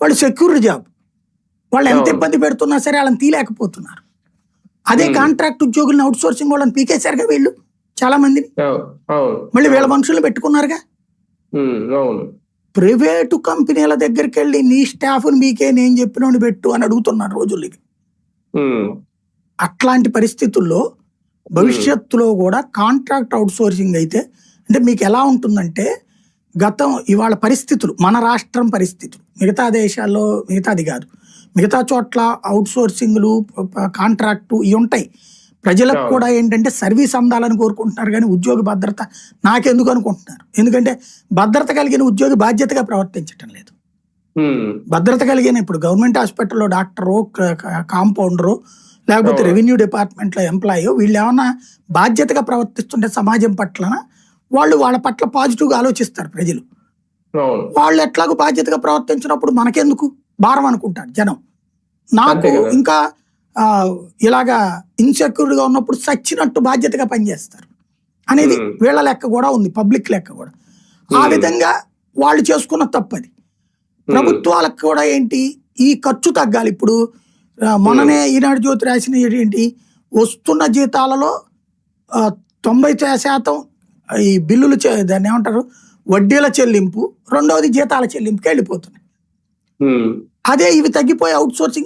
వాళ్ళు secure job. వాళ్ళు ఎంత ఇబ్బంది పెడుతున్నా సరే వాళ్ళని తీయలేకపోతున్నారు. అదే కాంట్రాక్ట్ ఉద్యోగులను అవుట్ సోర్సింగ్ వాళ్ళని పీకేశారుగా వీళ్ళు చాలా మందిని. మళ్ళీ వీళ్ళ మనుషులు పెట్టుకున్నారుగా. ప్రైవేటు కంపెనీల దగ్గరికి వెళ్ళి నీ స్టాఫ్ని మీకే నేను చెప్పినోని పెట్టు అని అడుగుతున్నారు రోజులకి. అట్లాంటి పరిస్థితుల్లో భవిష్యత్తులో కూడా కాంట్రాక్ట్ అవుట్ సోర్సింగ్ అయితే అంటే మీకు ఎలా ఉంటుందంటే ఇవాళ పరిస్థితులు మన రాష్ట్రం పరిస్థితులు మిగతా దేశాల్లో మిగతాది కాదు, మిగతా చోట్ల అవుట్ సోర్సింగ్లు కాంట్రాక్టు ఇవి ఉంటాయి. ప్రజలకు కూడా ఏంటంటే సర్వీస్ అందాలని కోరుకుంటున్నారు కానీ ఉద్యోగ భద్రత నాకెందుకు అనుకుంటున్నారు. ఎందుకంటే భద్రత కలిగిన ఉద్యోగి బాధ్యతగా ప్రవర్తించటం లేదు. భద్రత కలిగిన ఇప్పుడు గవర్నమెంట్ హాస్పిటల్లో డాక్టరు, కాంపౌండరు, లేకపోతే రెవెన్యూ డిపార్ట్మెంట్లో ఎంప్లాయీ వీళ్ళు ఏమన్నా బాధ్యతగా ప్రవర్తిస్తుంటే సమాజం పట్ల వాళ్ళ పట్ల పాజిటివ్గా ఆలోచిస్తారు ప్రజలు. వాళ్ళు ఎట్లాగో బాధ్యతగా ప్రవర్తించినప్పుడు మనకెందుకు భారం అనుకుంటారు జనం. నాకు ఇంకా ఇలాగా ఇన్సెక్యూర్గా ఉన్నప్పుడు సచ్చినట్టు బాధ్యతగా పనిచేస్తారు అనేది వీళ్ళ లెక్క కూడా ఉంది, పబ్లిక్ లెక్క కూడా. ఆ విధంగా వాళ్ళు చేసుకున్న తప్పది. ప్రభుత్వాలకు కూడా ఏంటి ఈ ఖర్చు తగ్గాలి. ఇప్పుడు మొన్ననే ఈనాడు జ్యోతి రాసిన ఏంటి వస్తున్న జీతాలలో 90% ఈ బిల్లులు దాన్ని ఏమంటారు వడ్డీల చెల్లింపు, రెండవది జీతాల చెల్లింపుకి వెళ్ళిపోతున్నాయి. అదే ఇవి తగ్గిపోయి అవుట్ సోర్సింగ్